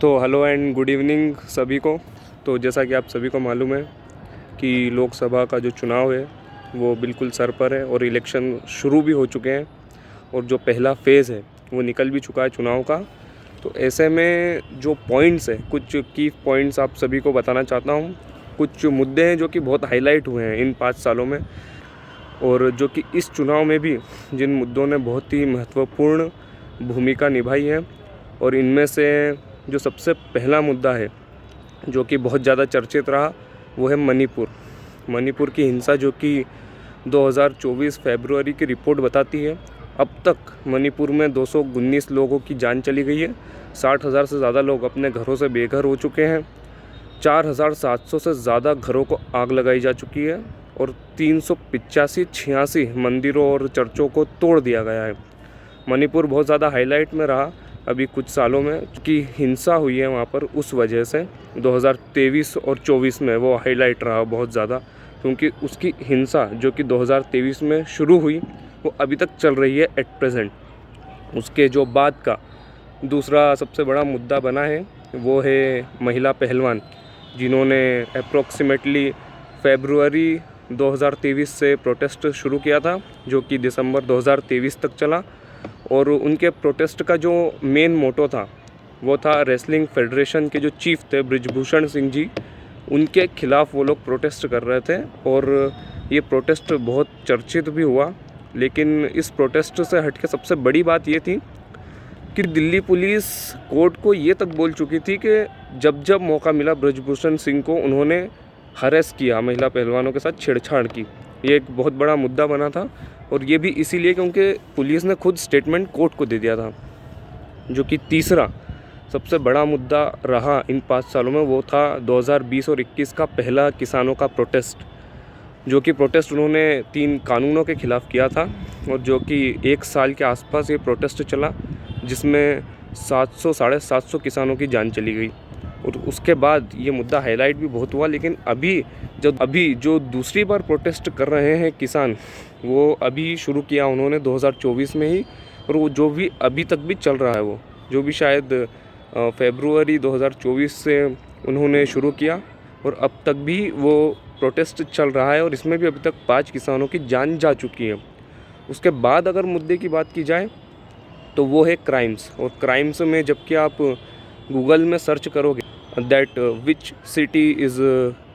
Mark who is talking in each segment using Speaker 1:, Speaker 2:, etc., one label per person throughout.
Speaker 1: तो hello and good evening सभी को। तो जैसा कि आप सभी को मालूम है कि लोकसभा का जो चुनाव है वो बिल्कुल सर पर है और इलेक्शन शुरू भी हो चुके हैं और जो पहला फेज़ है वो निकल भी चुका है चुनाव का। तो ऐसे में जो पॉइंट्स है, कुछ की पॉइंट्स आप सभी को बताना चाहता हूँ। कुछ मुद्दे हैं जो कि बहुत हाईलाइट हुए हैं इन 5 सालों में और जो कि इस चुनाव में भी जिन मुद्दों ने बहुत ही महत्वपूर्ण भूमिका निभाई है। और इनमें से जो सबसे पहला मुद्दा है जो कि बहुत ज़्यादा चर्चित रहा वो है मणिपुर की हिंसा, जो कि 2024 फरवरी की रिपोर्ट बताती है अब तक मणिपुर में 219 लोगों की जान चली गई है। 60,000 से ज़्यादा लोग अपने घरों से बेघर हो चुके हैं। 4,700 से ज़्यादा घरों को आग लगाई जा चुकी है और 385-86 मंदिरों और चर्चों को तोड़ दिया गया है। मणिपुर बहुत ज़्यादा हाईलाइट में रहा अभी कुछ सालों में कि हिंसा हुई है वहाँ पर, उस वजह से 2023 और 24 में वो हाईलाइट रहा बहुत ज़्यादा, क्योंकि उसकी हिंसा जो कि 2023 में शुरू हुई वो अभी तक चल रही है एट प्रेजेंट। उसके जो बाद का दूसरा सबसे बड़ा मुद्दा बना है वो है महिला पहलवान, जिन्होंने अप्रॉक्सीमेटली फरवरी 2023 से प्रोटेस्ट शुरू किया था जो कि दिसंबर 2023 तक चला। और उनके प्रोटेस्ट का जो मेन मोटो था वो था रेसलिंग फेडरेशन के जो चीफ थे ब्रिजभूषण सिंह जी, उनके खिलाफ़ वो लोग प्रोटेस्ट कर रहे थे। और ये प्रोटेस्ट बहुत चर्चित भी हुआ, लेकिन इस प्रोटेस्ट से हटके सबसे बड़ी बात ये थी कि दिल्ली पुलिस कोर्ट को ये तक बोल चुकी थी कि जब जब मौका मिला ब्रिजभूषण सिंह को उन्होंने हरेस किया, महिला पहलवानों के साथ छेड़छाड़ की। ये एक बहुत बड़ा मुद्दा बना था और ये भी इसीलिए क्योंकि पुलिस ने खुद स्टेटमेंट कोर्ट को दे दिया था। जो कि तीसरा सबसे बड़ा मुद्दा रहा इन 5 सालों में वो था 2020 और 21 का पहला किसानों का प्रोटेस्ट, जो कि प्रोटेस्ट उन्होंने 3 कानूनों के ख़िलाफ़ किया था और जो कि 1 साल के आसपास ये प्रोटेस्ट चला, जिसमें 700-750 किसानों की जान चली गई। और उसके बाद ये मुद्दा हाईलाइट भी बहुत हुआ, लेकिन अभी जो दूसरी बार प्रोटेस्ट कर रहे हैं किसान, वो अभी शुरू किया उन्होंने 2024 में ही, और वो जो भी अभी तक भी चल रहा है, वो जो भी शायद फरवरी 2024 से उन्होंने शुरू किया और अब तक भी वो प्रोटेस्ट चल रहा है और इसमें भी अभी तक 5 किसानों की जान जा चुकी है। उसके बाद अगर मुद्दे की बात की जाए तो वो है क्राइम्स। और क्राइम्स में जबकि आप गूगल में सर्च करोगे that which city is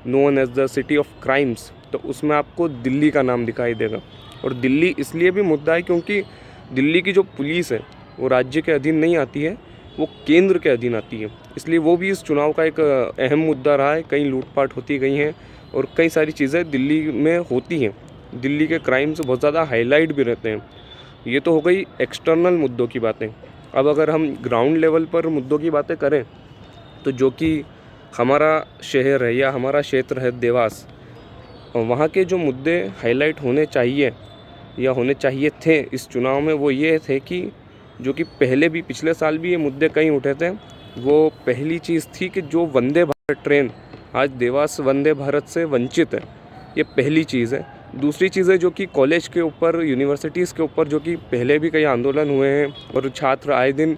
Speaker 1: known as the city of crimes, तो उसमें आपको दिल्ली का नाम दिखाई देगा। और दिल्ली इसलिए भी मुद्दा है क्योंकि दिल्ली की जो पुलिस है वो राज्य के अधीन नहीं आती है, वो केंद्र के अधीन आती है, इसलिए वो भी इस चुनाव का एक अहम मुद्दा रहा है। कई लूटपाट होती गई हैं और कई सारी चीज़ें दिल्ली में होती हैं। दिल्ली के क्राइम्स बहुत ज़्यादा हाईलाइट भी रहते हैं। ये तो हो गई एक्सटर्नल मुद्दों की बातें। अब अगर हम ग्राउंड लेवल पर मुद्दों की बातें करें तो जो कि हमारा शहर है या हमारा क्षेत्र है देवास, वहाँ के जो मुद्दे हाईलाइट होने चाहिए या होने चाहिए थे इस चुनाव में, वो ये थे कि जो कि पहले भी पिछले साल भी ये मुद्दे कहीं उठे थे। वो पहली चीज़ थी कि जो वंदे भारत ट्रेन आज देवास वंदे भारत से वंचित है, ये पहली चीज़ है। दूसरी चीज़ है जो कि कॉलेज के ऊपर, यूनिवर्सिटीज़ के ऊपर जो कि पहले भी कई आंदोलन हुए हैं और छात्र आए दिन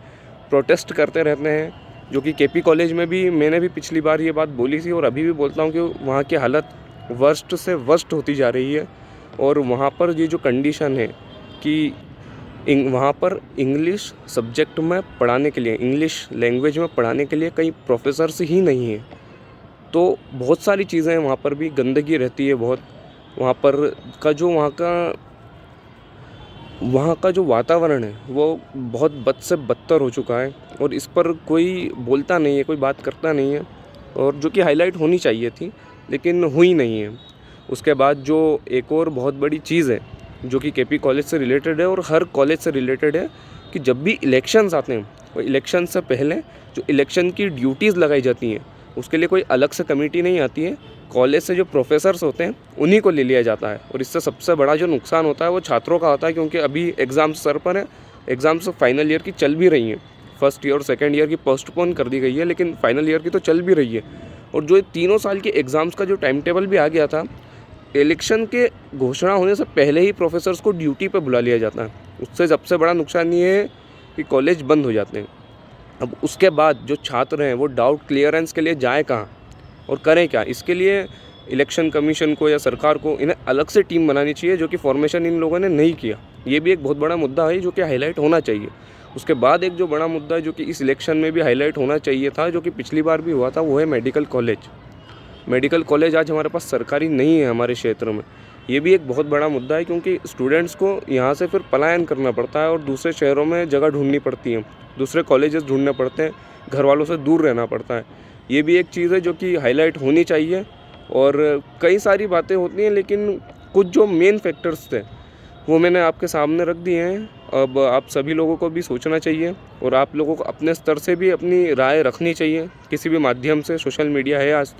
Speaker 1: प्रोटेस्ट करते रहते हैं, जो कि केपी कॉलेज में भी मैंने भी पिछली बार ये बात बोली थी और अभी भी बोलता हूँ कि वहाँ की हालत वर्स्ट से वर्स्ट होती जा रही है। और वहाँ पर ये जो कंडीशन है कि वहाँ पर इंग्लिश सब्जेक्ट में पढ़ाने के लिए, इंग्लिश लैंग्वेज में पढ़ाने के लिए कई प्रोफेसर्स ही नहीं हैं। तो बहुत सारी चीज़ें वहाँ पर भी गंदगी रहती है बहुत। वहाँ पर का जो वहाँ का जो वातावरण है वो बहुत बद से बदतर हो चुका है और इस पर कोई बोलता नहीं है, कोई बात करता नहीं है, और जो कि हाईलाइट होनी चाहिए थी लेकिन हुई नहीं है। उसके बाद जो एक और बहुत बड़ी चीज़ है जो कि केपी कॉलेज से रिलेटेड है और हर कॉलेज से रिलेटेड है कि जब भी इलेक्शंस आते हैं और इलेक्शन से पहले जो इलेक्शन की ड्यूटीज़ लगाई जाती हैं उसके लिए कोई अलग से कमेटी नहीं आती है। कॉलेज से जो प्रोफेसर्स होते हैं उन्हीं को ले लिया जाता है और इससे सबसे बड़ा जो नुकसान होता है वो छात्रों का होता है, क्योंकि अभी एग्ज़ाम्स सर पर है। एग्ज़ाम्स फाइनल ईयर की चल भी रही हैं, फर्स्ट ईयर और सेकेंड ईयर की पोस्टपोन कर दी गई है, लेकिन फाइनल ईयर की तो चल भी रही है। और जो 3 साल के एग्ज़ाम्स का जो टाइम टेबल भी आ गया था, इलेक्शन के घोषणा होने से पहले ही प्रोफेसर्स को ड्यूटी पर बुला लिया जाता है। उससे सबसे बड़ा नुकसान ये है कि कॉलेज बंद हो जाते हैं। अब उसके बाद जो छात्र हैं वो डाउट क्लियरेंस के लिए जाएँ कहाँ और करें क्या? इसके लिए इलेक्शन कमीशन को या सरकार को इन्हें अलग से टीम बनानी चाहिए, जो कि फॉर्मेशन इन लोगों ने नहीं किया। ये भी एक बहुत बड़ा मुद्दा है जो कि हाईलाइट होना चाहिए। उसके बाद एक जो बड़ा मुद्दा है जो कि इस इलेक्शन में भी हाईलाइट होना चाहिए था, जो कि पिछली बार भी हुआ था, वो है मेडिकल कॉलेज। मेडिकल कॉलेज आज हमारे पास सरकारी नहीं है हमारे क्षेत्र में। ये भी एक बहुत बड़ा मुद्दा है, क्योंकि स्टूडेंट्स को यहाँ से फिर पलायन करना पड़ता है और दूसरे शहरों में जगह ढूंढनी पड़ती है, दूसरे कॉलेजेस ढूंढने पड़ते हैं, घर वालों से दूर रहना पड़ता है। ये भी एक चीज़ है जो कि हाईलाइट होनी चाहिए। और कई सारी बातें होती हैं, लेकिन कुछ जो मेन फैक्टर्स थे वो मैंने आपके सामने रख दिए हैं। अब आप सभी लोगों को भी सोचना चाहिए और आप लोगों को अपने स्तर से भी अपनी राय रखनी चाहिए किसी भी माध्यम से। सोशल मीडिया है आज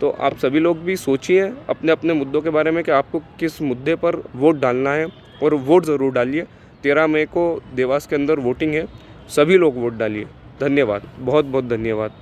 Speaker 1: तो आप सभी लोग भी सोचिए अपने अपने मुद्दों के बारे में कि आपको किस मुद्दे पर वोट डालना है, और वोट ज़रूर डालिए। 13 मई को देवास के अंदर वोटिंग है, सभी लोग वोट डालिए। धन्यवाद, बहुत बहुत धन्यवाद।